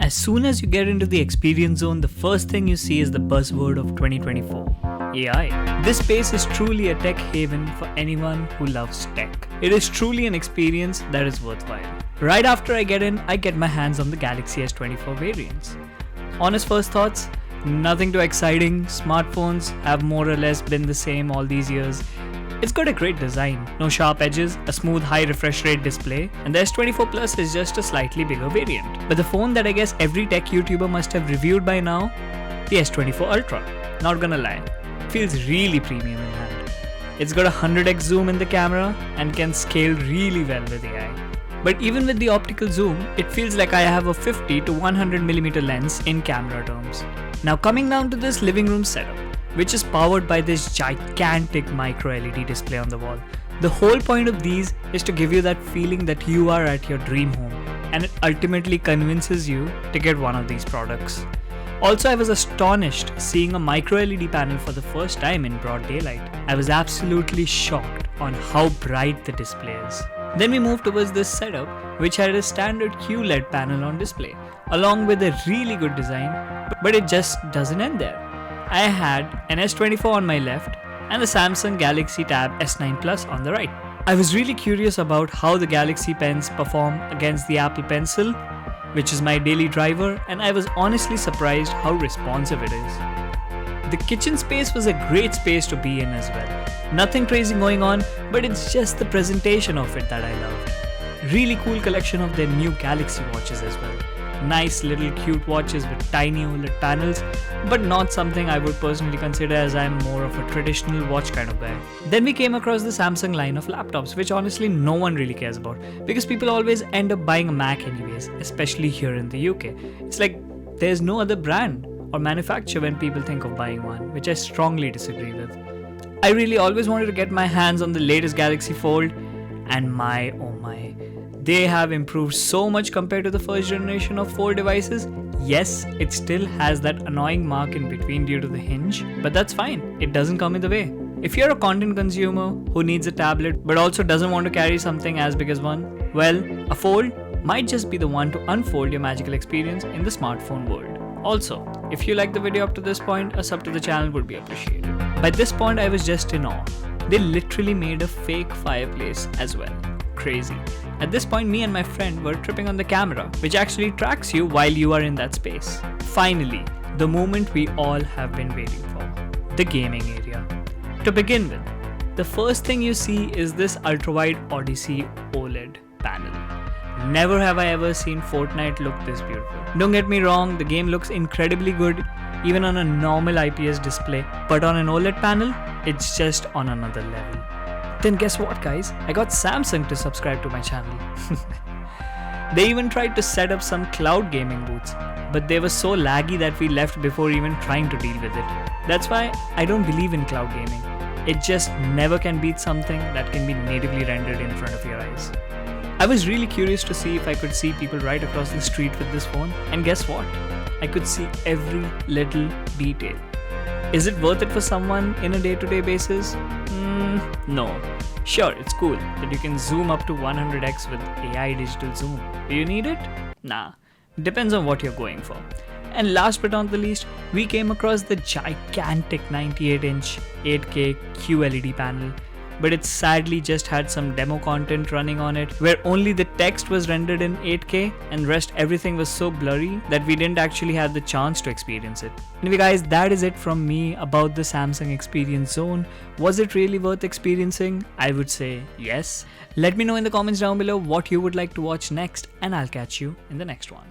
As soon as you get into the experience zone, the first thing you see is the buzzword of 2024, AI. This space is truly a tech haven for anyone who loves tech. It is truly an experience that is worthwhile. Right after I get in, I get my hands on the Galaxy S24 variants. Honest first thoughts, nothing too exciting. Smartphones have more or less been the same all these years. It's got a great design, no sharp edges, a smooth high refresh rate display, and the S24 Plus is just a slightly bigger variant. But the phone that I guess every tech YouTuber must have reviewed by now, the S24 Ultra. Not gonna lie, feels really premium in hand. It's got a 100x zoom in the camera and can scale really well with AI. But even with the optical zoom, it feels like I have a 50 to 100mm lens in camera terms. Now coming down to this living room setup, which is powered by this gigantic micro LED display on the wall. The whole point of these is to give you that feeling that you are at your dream home, and it ultimately convinces you to get one of these products. Also, I was astonished seeing a micro LED panel for the first time in broad daylight. I was absolutely shocked on how bright the display is. Then we moved towards this setup, which had a standard QLED panel on display, along with a really good design, but it just doesn't end there. I had an S24 on my left and the Samsung Galaxy Tab S9 Plus on the right. I was really curious about how the Galaxy Pens perform against the Apple Pencil, which is my daily driver, and I was honestly surprised how responsive it is. The kitchen space was a great space to be in as well. Nothing crazy going on, but it's just the presentation of it that I loved. Really cool collection of their new Galaxy watches as well. Nice little cute watches with tiny OLED panels, but not something I would personally consider, as I'm more of a traditional watch kind of guy. Then we came across the Samsung line of laptops, which honestly no one really cares about, because people always end up buying a Mac anyways, especially here in the UK. It's like there's no other brand or manufacturer when people think of buying one, which I strongly disagree with. I really always wanted to get my hands on the latest Galaxy Fold, and my oh my, they have improved so much compared to the first generation of Fold devices. Yes, it still has that annoying mark in between due to the hinge, but that's fine, it doesn't come in the way. If you're a content consumer who needs a tablet but also doesn't want to carry something as big as one, well, a Fold might just be the one to unfold your magical experience in the smartphone world. Also, if you like the video up to this point, a sub to the channel would be appreciated. By this point I was just in awe. They literally made a fake fireplace as well. Crazy. At this point, me and my friend were tripping on the camera, which actually tracks you while you are in that space. Finally, the moment we all have been waiting for, the gaming area. To begin with, the first thing you see is this ultra-wide Odyssey OLED panel. Never have I ever seen Fortnite look this beautiful. Don't get me wrong, the game looks incredibly good even on a normal IPS display, but on an OLED panel, it's just on another level. Then guess what guys, I got Samsung to subscribe to my channel. They even tried to set up some cloud gaming booths, but they were so laggy that we left before even trying to deal with it. That's why I don't believe in cloud gaming. It just never can beat something that can be natively rendered in front of your eyes. I was really curious to see if I could see people right across the street with this phone, and guess what? I could see every little detail. Is it worth it for someone in a day-to-day basis? No. Sure, it's cool that you can zoom up to 100x with AI digital zoom. Do you need it? Nah. Depends on what you're going for. And last but not the least, we came across the gigantic 98-inch 8K QLED panel, but it sadly just had some demo content running on it where only the text was rendered in 8K and rest everything was so blurry that we didn't actually have the chance to experience it. Anyway guys, that is it from me about the Samsung Experience Zone. Was it really worth experiencing? I would say yes. Let me know in the comments down below what you would like to watch next, and I'll catch you in the next one.